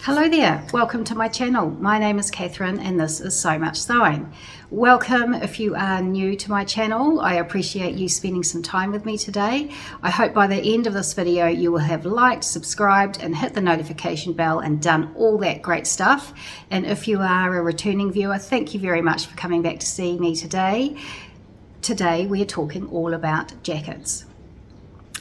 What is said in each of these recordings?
Hello there, welcome to my channel. My name is Catherine and this is So Much Sewing. Welcome if you are new to my channel. I appreciate you spending some time with me today. I hope by the end of this video you will have liked, subscribed and hit the notification bell and done all that great stuff. And if you are a returning viewer, thank you very much for coming back to see me today. Today we are talking all about jackets.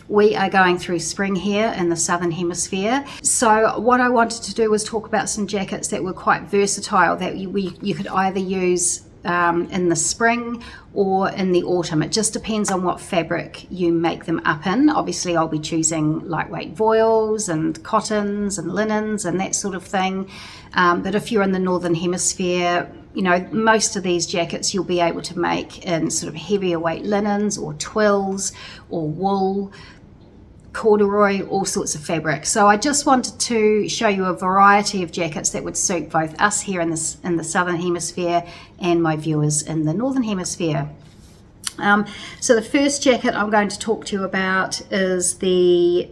We are going through spring here in the southern hemisphere, so what I wanted to do was talk about some jackets that were quite versatile that you could either use in the spring or in the autumn. It just depends on what fabric you make them up in. Obviously I'll be choosing lightweight voiles and cottons and linens and that sort of thing, but if you're in the northern hemisphere, you know, most of these jackets you'll be able to make in sort of heavier weight linens or twills or wool, corduroy, all sorts of fabric. So I just wanted to show you a variety of jackets that would suit both us here in the southern hemisphere and my viewers in the northern hemisphere. So the first jacket I'm going to talk to you about is and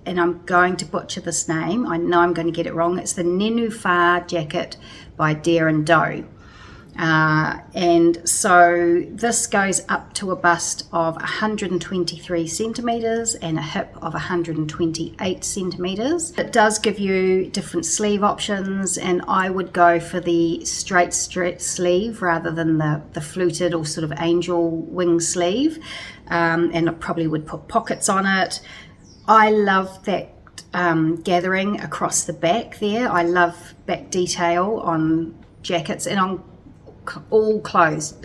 I'm going to butcher this name, I know I'm going to get it wrong, it's the Nénuphar jacket by Dare and Doe. And so this goes up to a bust of 123 centimeters and a hip of 128 centimeters. It does give you different sleeve options, and I would go for the straight sleeve rather than the fluted or sort of angel wing sleeve, and I probably would put pockets on it. I love that gathering across the back there. I love back detail on jackets and on all clothes,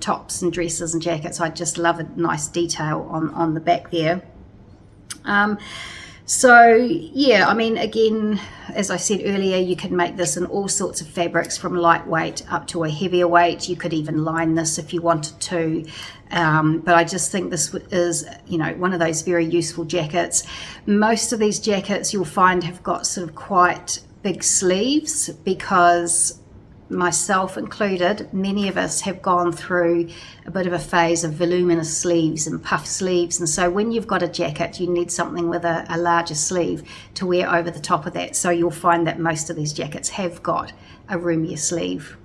tops and dresses and jackets. I just love a nice detail on the back there. So yeah, I mean, again, as I said earlier, you can make this in all sorts of fabrics from lightweight up to a heavier weight. You could even line this if you wanted to, but I just think this is, you know, one of those very useful jackets. Most of these jackets you'll find have got sort of quite big sleeves because, myself included, many of us have gone through a bit of a phase of voluminous sleeves and puff sleeves, and so when you've got a jacket you need something with a larger sleeve to wear over the top of that. So you'll find that most of these jackets have got a roomier sleeve.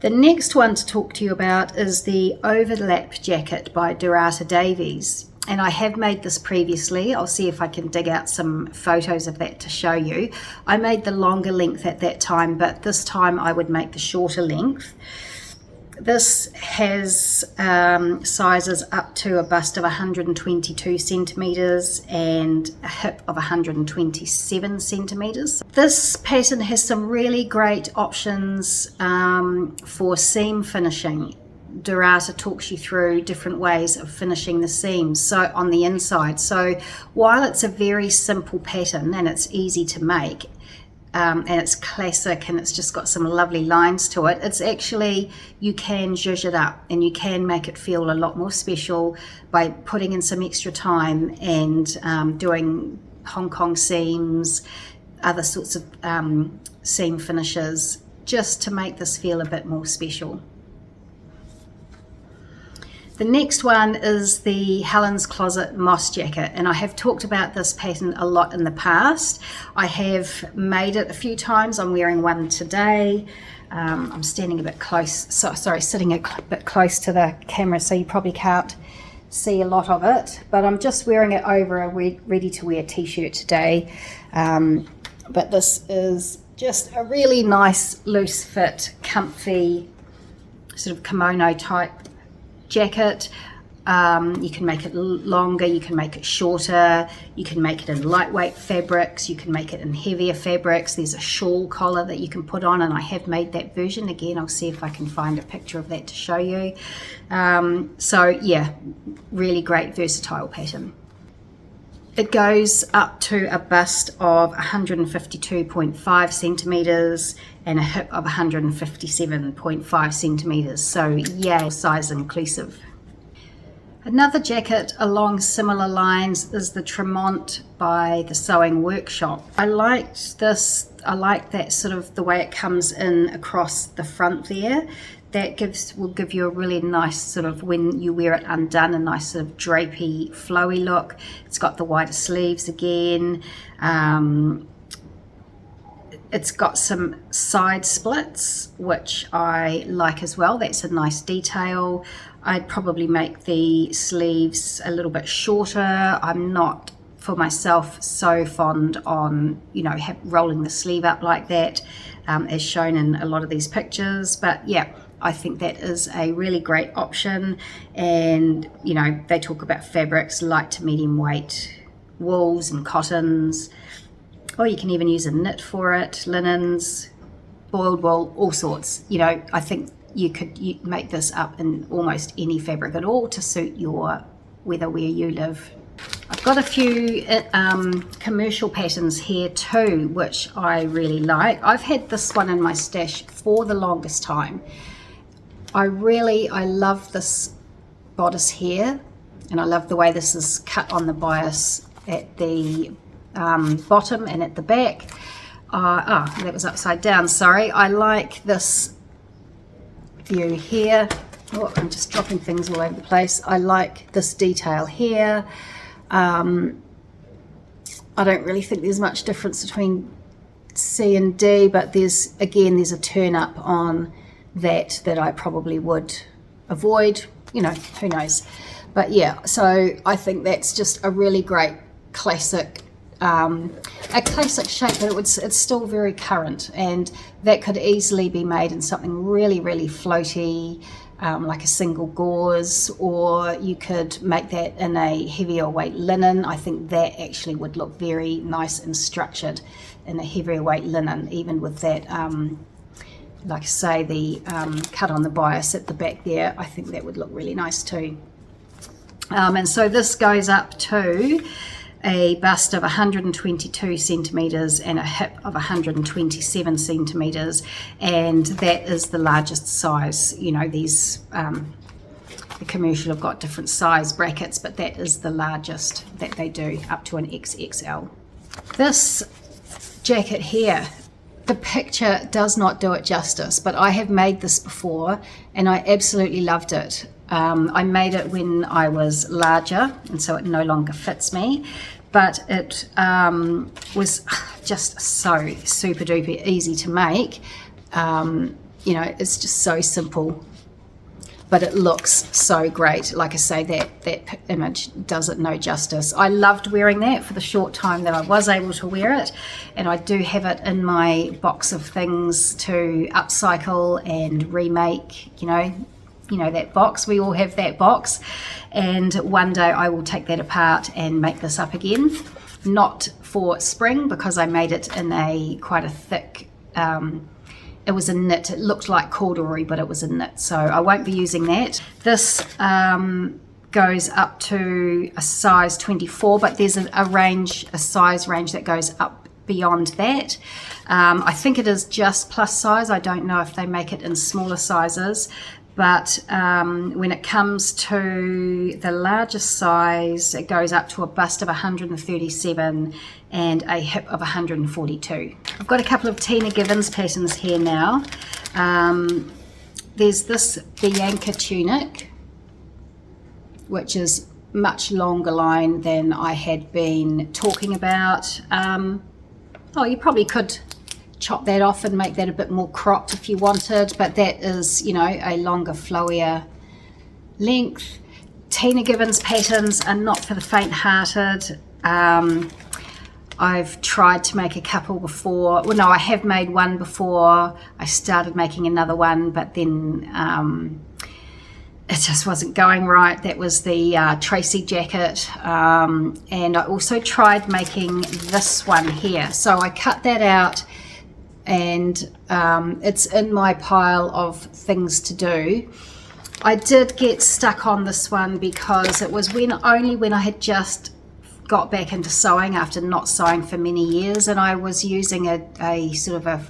The next one to talk to you about is the overlap jacket by Dhurata Davies. And I have made this previously. I'll see if I can dig out some photos of that to show you. I made the longer length at that time, but this time I would make the shorter length. This has sizes up to a bust of 122 centimeters and a hip of 127 centimeters. This pattern has some really great options for seam finishing. Dhurata talks you through different ways of finishing the seams so on the inside. So while it's a very simple pattern and it's easy to make, and it's classic and it's just got some lovely lines to it, it's actually, you can zhuzh it up and you can make it feel a lot more special by putting in some extra time and doing Hong Kong seams, other sorts of seam finishes, just to make this feel a bit more special. The next one is the Helen's Closet Moss jacket, and I have talked about this pattern a lot in the past. I have made it a few times. I'm wearing one today. I'm standing a bit close, sitting a bit close to the camera, so you probably can't see a lot of it, but I'm just wearing it over a ready-to-wear t-shirt today. But this is just a really nice, loose fit, comfy, sort of kimono type jacket. You can make it longer, you can make it shorter, you can make it in lightweight fabrics, you can make it in heavier fabrics. There's a shawl collar that you can put on, and I have made that version. Again, I'll see if I can find a picture of that to show you. So yeah, really great versatile pattern. It goes up to a bust of 152.5 centimeters and a hip of 157.5 centimeters. So yeah, size inclusive. Another jacket along similar lines is the Tremont by the Sewing Workshop. I liked this. I like that sort of the way it comes in across the front there. That will give you a really nice sort of, when you wear it undone, a nice sort of drapey, flowy look. It's got the wider sleeves again. it's got some side splits, which I like as well. That's a nice detail. I'd probably make the sleeves a little bit shorter. I'm not, for myself, so fond on, you know, rolling the sleeve up like that, as shown in a lot of these pictures. But yeah, I think that is a really great option. And, you know, they talk about fabrics, light to medium weight, wools and cottons. Or you can even use a knit for it, linens, boiled wool, all sorts. You know, I think you could make this up in almost any fabric at all to suit your weather where you live. I've got a few commercial patterns here too, which I really like. I've had this one in my stash for the longest time. I love this bodice here, and I love the way this is cut on the bias at the bottom and at the back. That was upside down, sorry. I like this view here. Oh, I'm just dropping things all over the place. I like this detail here. I don't really think there's much difference between C and D, but there's a turn up on that I probably would avoid. You know, who knows. But yeah, so I think that's just a really great classic shape, but it's still very current, and that could easily be made in something really, really floaty, like a single gauze, or you could make that in a heavier weight linen. I think that actually would look very nice and structured in a heavier weight linen, even with that, like I say, the cut on the bias at the back there. I think that would look really nice too. And so this goes up to a bust of 122 centimeters and a hip of 127 centimeters, and that is the largest size. You know, these the commercial have got different size brackets, but that is the largest that they do, up to an XXL. This jacket here, the picture does not do it justice, but I have made this before and I absolutely loved it. I made it when I was larger, and so it no longer fits me, but it was just so super duper easy to make. You know, it's just so simple, but it looks so great. Like I say, that image does it no justice. I loved wearing that for the short time that I was able to wear it, and I do have it in my box of things to upcycle and remake. You know that box, we all have that box, and one day I will take that apart and make this up again. Not for spring, because I made it in quite a thick, it was a knit. It looked like corduroy, but it was a knit, so I won't be using that. This goes up to a size 24, but there's a size range that goes up beyond that. I think it is just plus size. I don't know if they make it in smaller sizes. But when it comes to the largest size, it goes up to a bust of 137 and a hip of 142. I've got a couple of Tina Givens patterns here now. There's this Bianca tunic, which is much longer line than I had been talking about. You probably could chop that off and make that a bit more cropped if you wanted, but that is, you know, a longer, flowier length. Tina Givens patterns are not for the faint-hearted. I've tried to make a couple before. Well, no, I have made one before. I started making another one, but then it just wasn't going right. That was the Tracy jacket, and I also tried making this one here. So I cut that out, and it's in my pile of things to do. I did get stuck on this one because it was only when I had just got back into sewing after not sewing for many years, and I was using a sort of a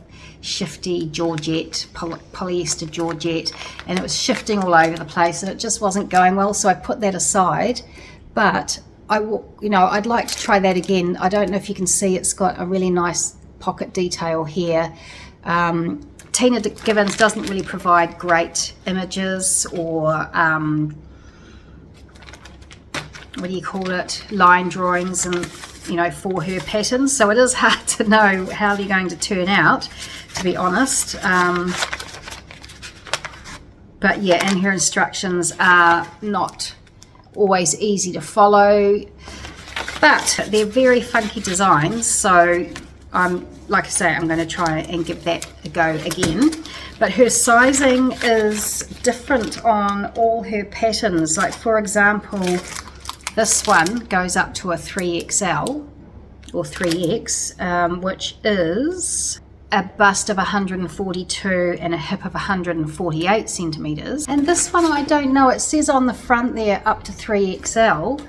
shifty Georgette, polyester Georgette, and it was shifting all over the place and it just wasn't going well, so I put that aside. But I'd like to try that again. I don't know if you can see, it's got a really nice pocket detail here. Tina Givens doesn't really provide great images or what do you call it, line drawings and, you know, for her patterns. So it is hard to know how they're going to turn out, to be honest. But yeah, and her instructions are not always easy to follow, but they're very funky designs. So like I say, I'm going to try and give that a go again. But her sizing is different on all her patterns. Like for example, this one goes up to a 3XL or 3X, which is a bust of 142 and a hip of 148 centimeters. And this one, I don't know, it says on the front there up to 3XL,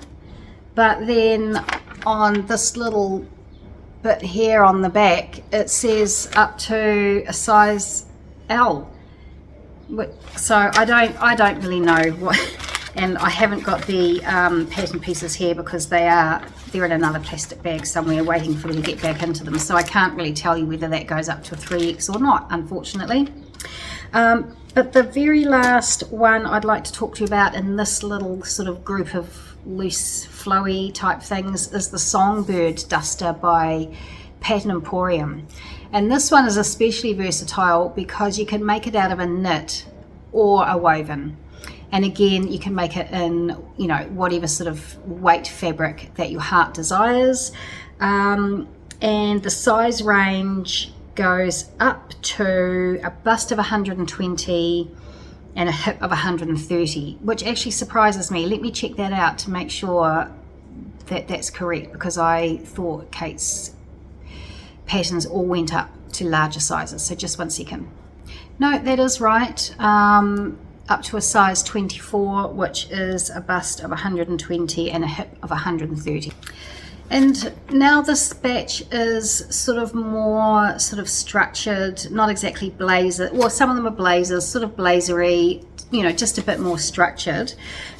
but then on this little bit here on the back it says up to a size L. So I don't really know what, and I haven't got the pattern pieces here because they're in another plastic bag somewhere waiting for me to get back into them, so I can't really tell you whether that goes up to a 3X or not, unfortunately. But the very last one I'd like to talk to you about in this little sort of group of loose flowy type things is the Songbird duster by Pattern Emporium. And this one is especially versatile because you can make it out of a knit or a woven. And again, you can make it in, you know, whatever sort of weight fabric that your heart desires. And the size range goes up to a bust of 120 and a hip of 130, which actually surprises me. Let me check that out to make sure that that's correct, because I thought Kate's patterns all went up to larger sizes. So just one second. No, that is right. Up to a size 24, which is a bust of 120 and a hip of 130. And now this batch is sort of more sort of structured, not exactly blazer, well, some of them are blazers, sort of blazery, you know, just a bit more structured.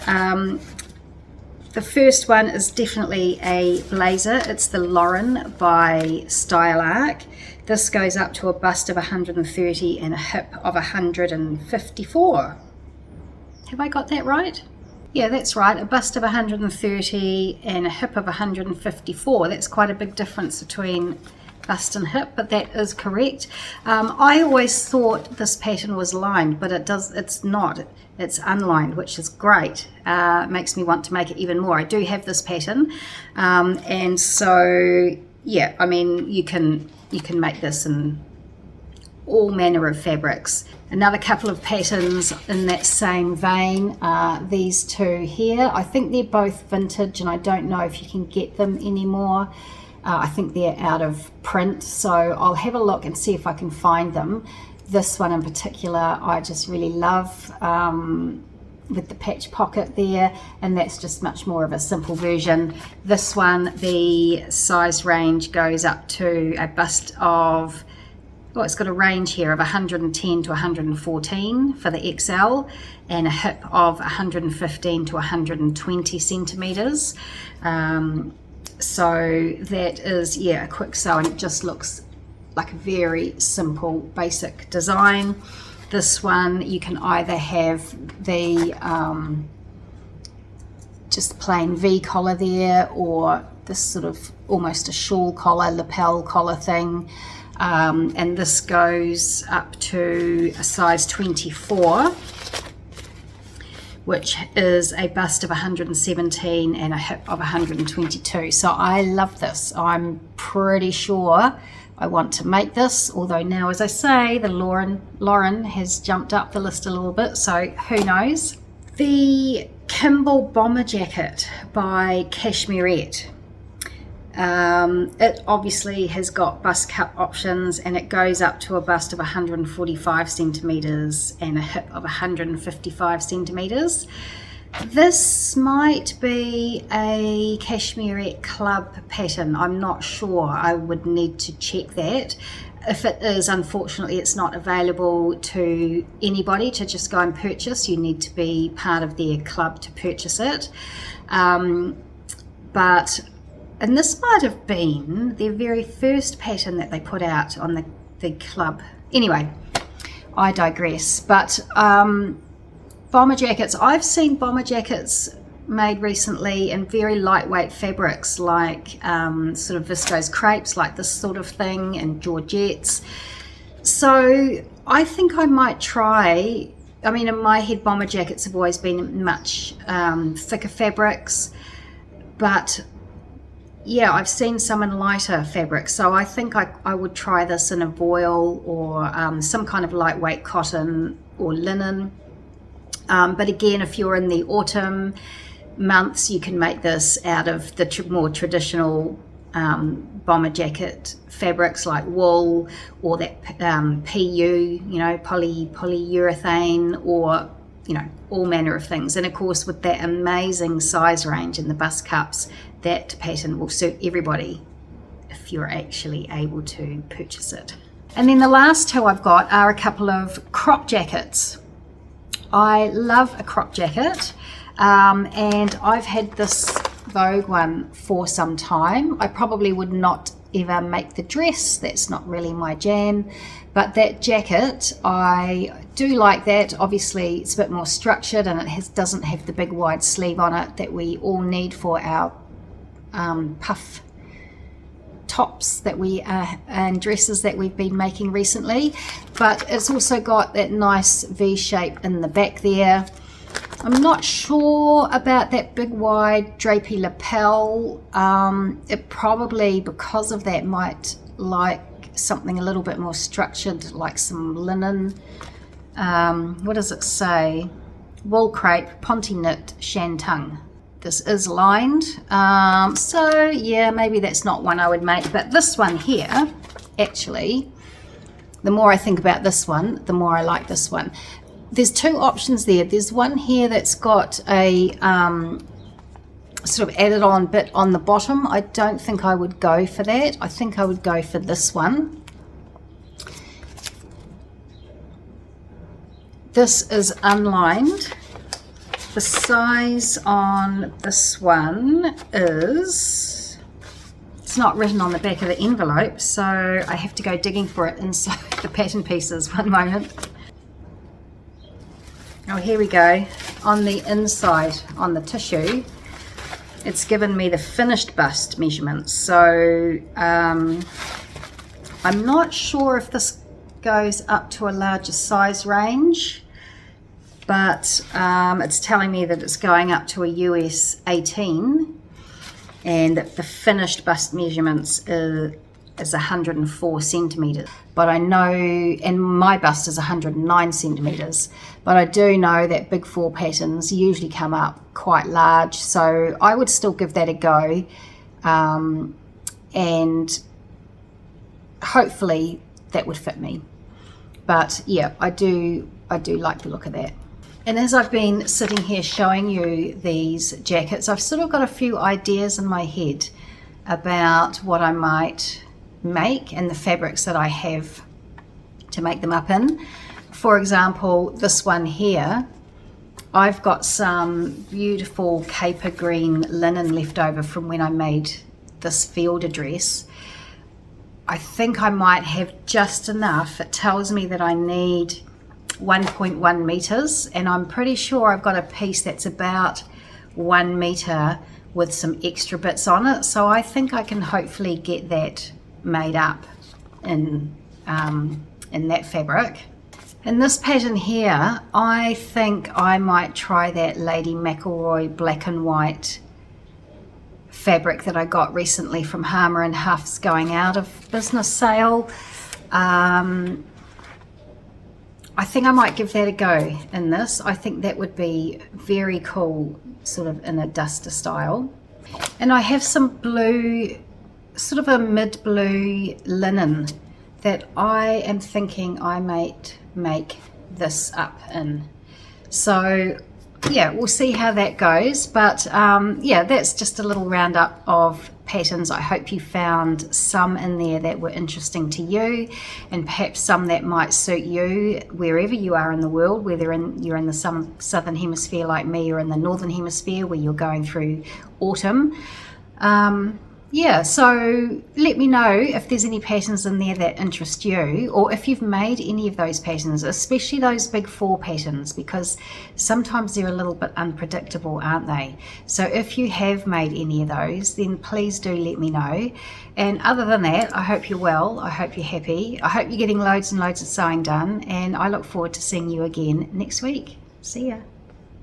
The first one is definitely a blazer. It's the Loren by Style Arc. This goes up to a bust of 130 and a hip of 154. Have I got that right? Yeah, that's right. A bust of 130 and a hip of 154. That's quite a big difference between bust and hip, but that is correct. I always thought this pattern was lined, but it's not. It's unlined, which is great. It makes me want to make it even more. I do have this pattern, and so yeah, I mean, you can make this in all manner of fabrics. Another couple of patterns in that same vein are these two here. I think they're both vintage, and I don't know if you can get them anymore. I think they're out of print, so I'll have a look and see if I can find them. This one in particular I just really love, with the patch pocket there, and that's just much more of a simple version. This one, the size range goes up to a bust of, well, it's got a range here of 110 to 114 for the XL, and a hip of 115 to 120 centimeters. So that is, yeah, a quick sew, and it just looks like a very simple basic design. This one you can either have the just plain V collar there, or this sort of almost a shawl collar, lapel collar thing, and this goes up to a size 24, which is a bust of 117 and a hip of 122. So I love this. I'm pretty sure I want to make this, although now, as I say, the Loren has jumped up the list a little bit, so who knows. The Kimball bomber jacket by Cashmerette. It obviously has got bust cut options, and it goes up to a bust of 145 centimeters and a hip of 155 centimeters. This might be a Cashmerette club pattern. I'm not sure. I would need to check that. If it is, unfortunately, it's not available to anybody to just go and purchase. You need to be part of their club to purchase it. But and this might have been their very first pattern that they put out on the club. Anyway, I digress. But bomber jackets, I've seen bomber jackets made recently in very lightweight fabrics like sort of viscose crepes, like this sort of thing, and georgettes. So I think I might try, I mean, in my head, bomber jackets have always been much thicker fabrics, but yeah, I've seen some in lighter fabrics, so I think I would try this in a voile or some kind of lightweight cotton or linen. But again, if you're in the autumn months, you can make this out of the more traditional bomber jacket fabrics like wool or that PU, you know, polyurethane, or, you know, all manner of things. And of course, with that amazing size range in the bust cups, that pattern will suit everybody if you're actually able to purchase it. And then the last two I've got are a couple of crop jackets. I love a crop jacket, and I've had this Vogue one for some time. I probably would not ever make the dress, that's not really my jam, but that jacket, I do like that. Obviously it's a bit more structured, and it doesn't have the big wide sleeve on it that we all need for our puff tops that we and dresses that we've been making recently. But it's also got that nice V shape in the back there. I'm not sure about that big wide drapey lapel. It probably, because of that, might like something a little bit more structured, like some linen. What does it say? Wool crepe, Ponte knit, shantung. This is lined, so yeah, maybe that's not one I would make. But this one here, actually, the more I think about this one, the more I like this one. There's two options there. There's one here that's got a sort of added on bit on the bottom. I don't think I would go for that. I think I would go for this one. This is unlined. The size on this one is, it's not written on the back of the envelope, so I have to go digging for it inside the pattern pieces. One moment. Oh, here we go. On the inside, on the tissue, it's given me the finished bust measurements. So I'm not sure if this goes up to a larger size range, but it's telling me that it's going up to a US 18, and that the finished bust measurements is 104 centimeters. But I know, and my bust is 109 centimeters, but I do know that big four patterns usually come up quite large, so I would still give that a go, and hopefully that would fit me. But yeah, I do like the look of that. And as I've been sitting here showing you these jackets, I've sort of got a few ideas in my head about what I might make and the fabrics that I have to make them up in. For example, this one here, I've got some beautiful caper green linen left over from when I made this fielder dress. I think I might have just enough. It tells me that I need 1.1 meters, and I'm pretty sure I've got a piece that's about 1 meter with some extra bits on it, so I think I can hopefully get that made up in that fabric. In this pattern here, I think I might try that Lady McElroy black and white fabric that I got recently from Harmer and Huff's going out of business sale. I think I might give that a go in this. I think that would be very cool, sort of in a duster style. And I have some blue, sort of a mid blue linen that I am thinking I might make this up in. So yeah, we'll see how that goes. But yeah, that's just a little roundup of patterns. I hope you found some in there that were interesting to you, and perhaps some that might suit you wherever you are in the world, whether you're in the southern hemisphere like me, or in the northern hemisphere where you're going through autumn. Yeah, so let me know if there's any patterns in there that interest you, or if you've made any of those patterns, especially those big 4 patterns, because sometimes they're a little bit unpredictable, aren't they? So if you have made any of those, then please do let me know. And other than that, I hope you're well, I hope you're happy, I hope you're getting loads and loads of sewing done, and I look forward to seeing you again next week. See ya.